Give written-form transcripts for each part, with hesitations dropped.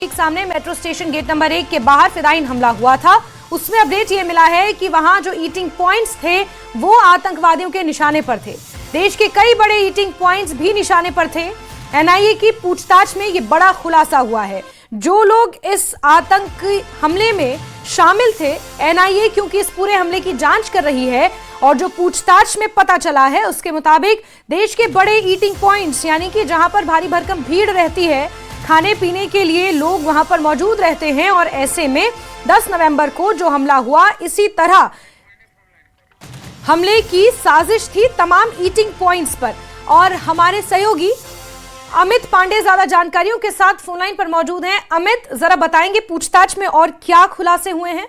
एक सामने metro station gate number 1 के बाहर फिदायीन हमला हुआ था। उसमें अपडेट ये मिला है कि वहां जो ईटिंग पॉइंट्स थे वो आतंकवादियों के निशाने पर थे। देश के कई बड़े ईटिंग पॉइंट्स भी निशाने पर थे। एनआईए की पूछताछ में ये बड़ा खुलासा हुआ है। जो लोग इस आतंकी हमले में शामिल थे, एनआईए क्योंकि इस पूरे हमले की जांच कर रही है और जो पूछताछ में पता चला है उसके मुताबिक देश के बड़े ईटिंग पॉइंट्स यानी कि जहां पर भारी भरकम भीड़ रहती है, खाने पीने के लिए लोग वहां पर मौजूद रहते हैं और ऐसे में 10 नवंबर को जो हमला हुआ, इसी तरह हमले की साजिश थी तमाम ईटिंग पॉइंट्स पर। और हमारे सहयोगी अमित पांडे ज्यादा जानकारियों के साथ फोन लाइन पर मौजूद हैं। अमित, जरा बताएंगे पूछताछ में और क्या खुलासे हुए हैं?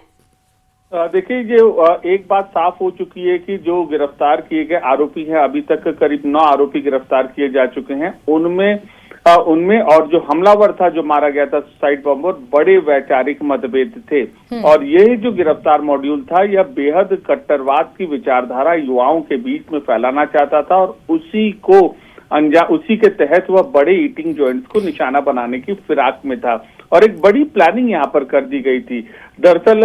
देखिए, जो एक बात साफ हो चुकी है कि जो गिरफ्तार किए गए आरोपी हैं, अभी तक करीब 9 आरोपी गिरफ्तार किए जा चुके हैं। उनमें और जो हमलावर था, जो मारा गया था सुसाइड बॉम्बर, बड़े वैचारिक मतभेद थे। और यही जो गिरफ्तार मॉड्यूल था, यह बेहद कट्टरवाद की विचारधारा युवाओं के बीच में फैलाना चाहता था और उसी के तहत वह बड़े ईटिंग जॉइंट्स को निशाना बनाने की फिराक में था और एक बड़ी प्लानिंग यहाँ पर कर दी गई थी। दरअसल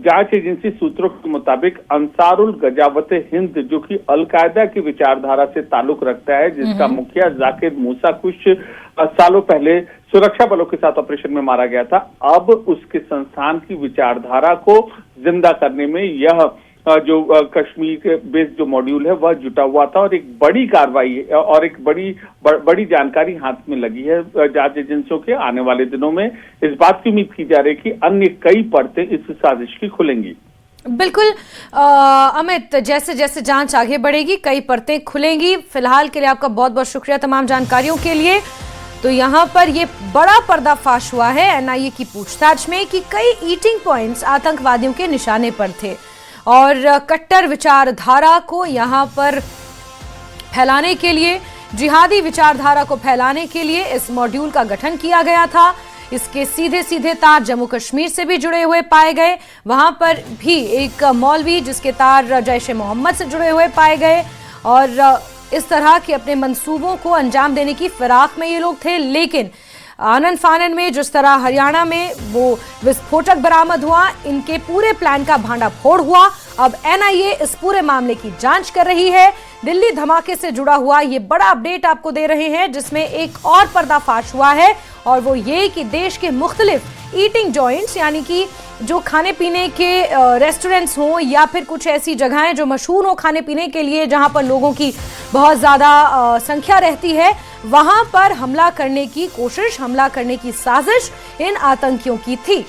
जांच एजेंसी सूत्रों के मुताबिक अंसारुल गजावत हिंद, जो कि अलकायदा की विचारधारा से ताल्लुक रखता है, जिसका मुखिया जाकिर मूसा कुछ सालों पहले सुरक्षा बलों के साथ ऑपरेशन में मारा गया था, अब उसके संस्थान की विचारधारा को जिंदा करने में यह जो कश्मीर के बेस्ड जो मॉड्यूल है वह जुटा हुआ था। और एक बड़ी कार्रवाई और एक बड़ी जानकारी हाथ में लगी है जांच एजेंसियों के। आने वाले दिनों में इस बात की उम्मीद की जा रही है कि अन्य कई परतें इस साजिश की खुलेंगी। बिल्कुल अमित, जैसे जैसे जांच आगे बढ़ेगी कई परतें खुलेंगी। फिलहाल के लिए आपका बहुत बहुत शुक्रिया तमाम जानकारियों के लिए। तो यहाँ पर ये बड़ा पर्दाफाश हुआ है एनआईए की पूछताछ में कि कई ईटिंग पॉइंट्स आतंकवादियों के निशाने पर थे और कट्टर विचारधारा को यहाँ पर फैलाने के लिए, जिहादी विचारधारा को फैलाने के लिए इस मॉड्यूल का गठन किया गया था। इसके सीधे सीधे तार जम्मू कश्मीर से भी जुड़े हुए पाए गए। वहां पर भी एक मौलवी जिसके तार जैश ए मोहम्मद से जुड़े हुए पाए गए और इस तरह के अपने मंसूबों को अंजाम देने की फिराक में ये लोग थे। लेकिन आनन फानन में जिस तरह हरियाणा में वो विस्फोटक बरामद हुआ, इनके पूरे प्लान का भांडाफोड़ हुआ। अब एनआईए इस पूरे मामले की जांच कर रही है। दिल्ली धमाके से जुड़ा हुआ ये बड़ा अपडेट आपको दे रहे हैं, जिसमें एक और पर्दाफाश हुआ है और वो ये कि देश के मुख्तलिफ ईटिंग जॉइंट्स यानी कि जो खाने पीने के रेस्टोरेंट्स हों या फिर कुछ ऐसी जगहें जो मशहूर हो खाने पीने के लिए, जहां पर लोगों की बहुत ज़्यादा संख्या रहती है, वहां पर हमला करने की कोशिश, हमला करने की साजिश इन आतंकियों की थी।